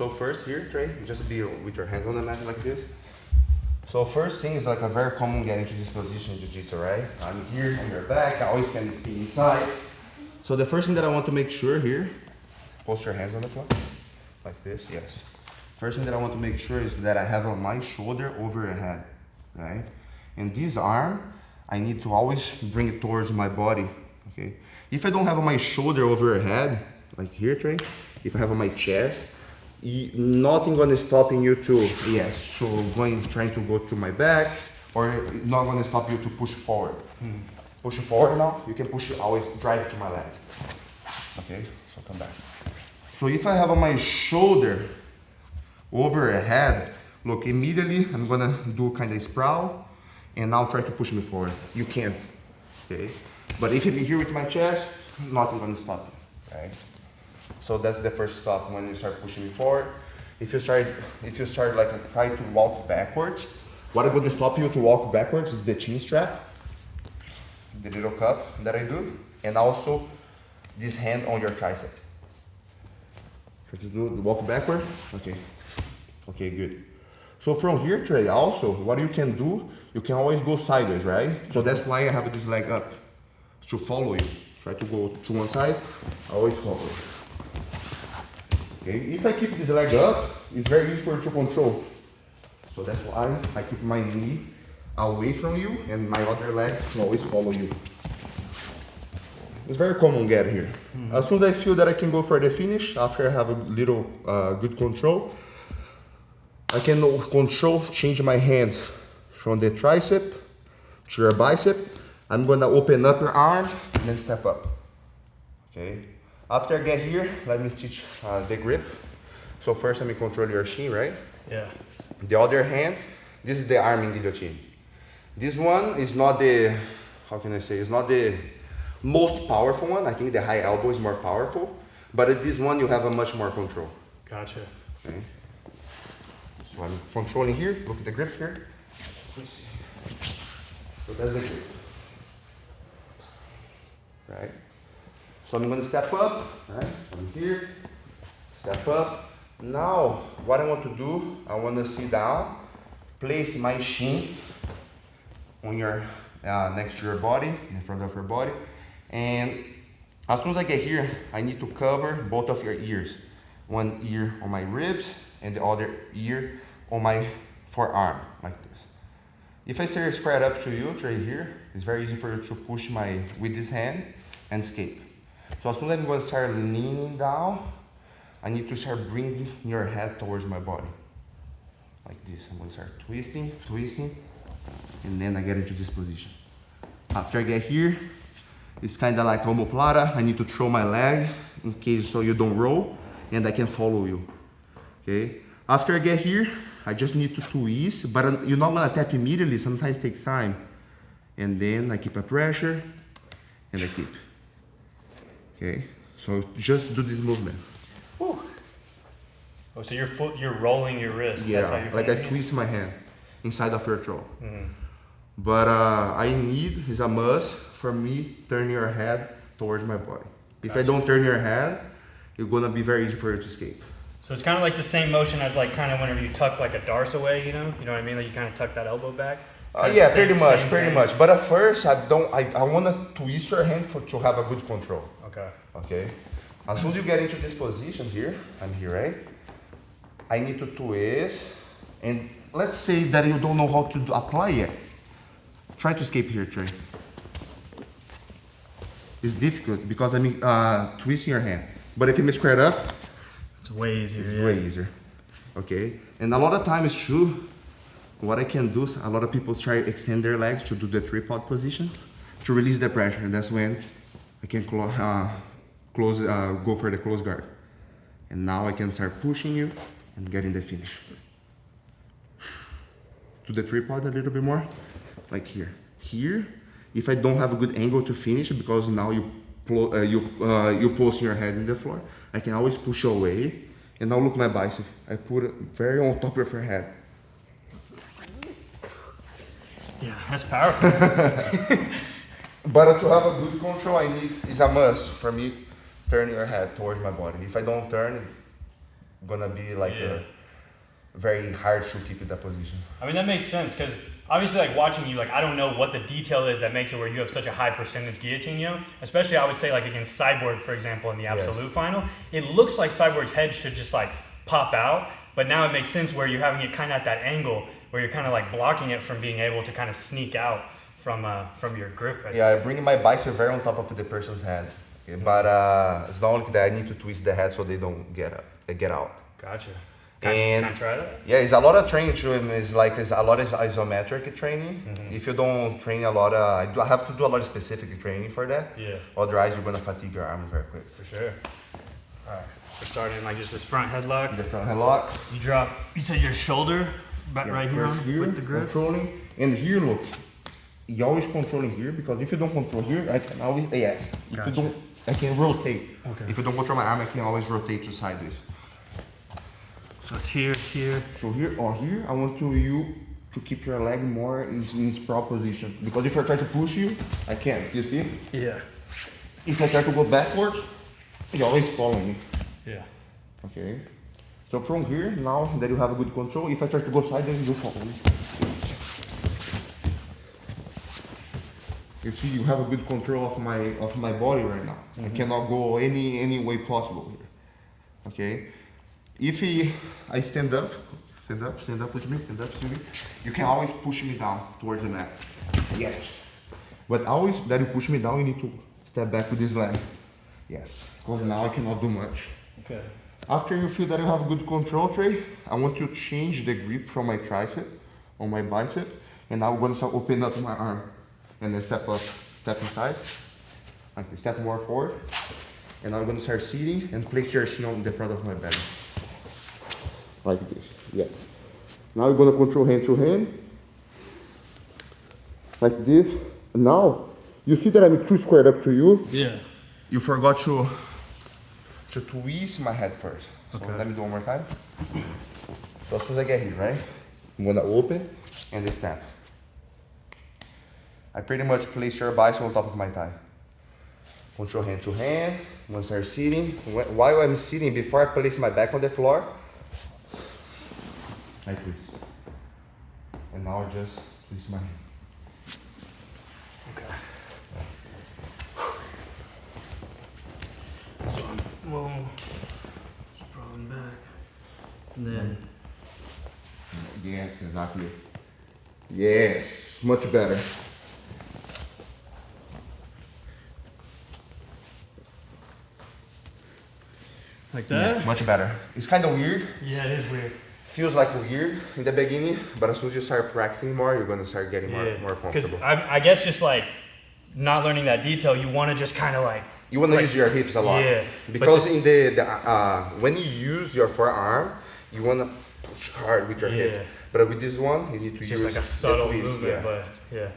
So first here, Trey, just be with your hands on the mat like this. So first thing is like a very common get into this position in Jiu-Jitsu, right? I'm here on your back, I always can be inside. So the first thing that I want to make sure here, post your hands on the floor, like this, yes. First thing that I want to make sure is that I have my shoulder over your head, right? And this arm, I need to always bring it towards my body, okay? If I don't have my shoulder over your head, like here, Trey, if I have on my chest, nothing gonna stopping you to, yes, trying to go to my back, or not gonna stop you to push forward. Push forward now, you can push, always drive it to my leg. Okay, so come back. So if I have on my shoulder over your head, look, immediately I'm gonna do kind of sprawl, and now try to push me forward. You can't, okay? But if I'm here with my chest, nothing gonna stop you, right? So that's the first stop when you start pushing me forward. If you start like try to walk backwards, what I'm going to stop you to walk backwards is the chin strap, the little cup that I do, and also this hand on your tricep. Try to do the walk backward. Okay. Okay, good. So from here, Trey, also what you can do, you can always go sideways, right? So that's why I have this leg up to follow you. Try to go to one side, always follow. Okay. If I keep this leg up, it's very easy for you to control. So that's why I keep my knee away from you and my other leg can always follow you. It's very common get here. As soon as I feel that I can go for the finish, after I have a little good control, I can change my hands from the tricep to your bicep. I'm gonna open up your arm and then step up. Okay. After I get here, let me teach the grip. So first let me control your shin, right? Yeah. The other hand, this is the arm in guillotine. This one is not the, how can I say, it's not the most powerful one. I think the high elbow is more powerful, but at this one you have a much more control. Gotcha. Okay. So I'm controlling here, look at the grip here. So that's the grip. Right? So I'm going to step up, right? From here, step up. Now, what I want to do, I want to sit down, place my shin on your, next to your body, in front of your body. And as soon as I get here, I need to cover both of your ears. One ear on my ribs and the other ear on my forearm, like this. If I stay spread up to you, right here, it's very easy for you to push with this hand and escape. So as soon as I'm going to start leaning down, I need to start bringing your head towards my body. Like this. I'm going to start twisting, and then I get into this position. After I get here, it's kind of like omoplata. I need to throw my leg in case so you don't roll, and I can follow you. Okay? After I get here, I just need to twist, but you're not going to tap immediately. Sometimes it takes time. And then I keep a pressure, and I keep. Okay, so just do this movement. Whew. Oh, so you're rolling your wrist. Yeah, that's how you're like I it? twist my hand inside of your throat. But I need, it's a must for me turn your head towards my body. If I don't turn your head, it's gonna be very easy for you to escape. So it's kind of like the same motion as like kind of whenever you tuck like a darce away, you know what I mean? Like you kind of tuck that elbow back. Yeah, pretty much. But at first, I want to twist your hand to have a good control. Okay. Okay. As soon as you get into this position here, I'm here, right? I need to twist, and let's say that you don't know how to apply it. Try to escape here, Trey. It's difficult because twisting your hand. But if you square it up, it's way easier. It's way easier. Okay. And a lot of times it's true. What I can do, a lot of people try to extend their legs to do the tripod position to release the pressure. And that's when I can go for the close guard. And now I can start pushing you and getting the finish. To the tripod a little bit more, like here. Here, if I don't have a good angle to finish, because now you post your head in the floor, I can always push away. And now look my bicep. I put it very on top of your head. Yeah, that's powerful. But to have a good control, it's a must for me turn your head towards my body. If I don't turn, gonna be like very hard to keep in that position. I mean, that makes sense because obviously, like watching you, like I don't know what the detail is that makes it where you have such a high percentage guillotine, you know? Especially, I would say like against Cyborg, for example, in the absolute final, it looks like Cyborg's head should just like pop out, but now it makes sense where you're having it kind of at that angle where you're kind of like blocking it from being able to kind of sneak out from your grip. Yeah, I bring my bicep very on top of the person's head, okay? But it's not only that I need to twist the head so they don't get out. Gotcha. And can I try that? Yeah, it's a lot of training too. It's a lot of isometric training. If you don't train a lot, I have to do a lot of specific training for that. Yeah. Otherwise, you're gonna fatigue your arm very quick. For sure. All right. We're starting like just this front headlock. The front headlock. You drop. You said your shoulder back right here with the grip. Controlling, and here look. You always controlling here because if you don't control here, I can always If you don't, I can rotate. Okay. If you don't control my arm, I can always rotate to sideways. So it's here. So here or here, I want you to keep your leg more in its proper position. Because if I try to push you, I can't. You see? Yeah. If I try to go backwards, you always follow me. Yeah. Okay. So from here, now that you have a good control, if I try to go sideways, you follow me. You see, you have a good control of my body right now. I cannot go any way possible here. Okay. If I stand up with me, you can always push me down towards the mat. Yes. But always that you push me down, you need to step back with this leg. Yes. Because now I cannot do much. Okay. After you feel that you have good control, Trey, I want to change the grip from my tricep on my bicep, and now I'm gonna start opening up my arm. And then step inside, like this, step more forward. And now I'm gonna start seating and place your chin on the front of my belly. Like this, yes. Now you're gonna control hand to hand. Like this. Now, you see that I'm too squared up to you? Yeah. You forgot to twist my head first. So let me do one more time. So as soon as I get here, right? I'm gonna open and then snap. I pretty much place your bicep on top of my thigh. Control hand to hand. Once I'm sitting, while I'm sitting, before I place my back on the floor, I twist. And now I just twist my hand. Okay. So I'm sprawling back. And then. Yes, exactly. Yes, much better. Like that? Yeah, much better. It's kind of weird. Yeah, it is weird. Feels like weird in the beginning, but as soon as you start practicing more, you're gonna start getting more comfortable. Because I guess just like not learning that detail, you want to just kind of like. You want to use your hips a lot. Yeah. Because in when you use your forearm, you want to push hard with your hip. But with this one, you need to use just like a subtle movement, but yeah.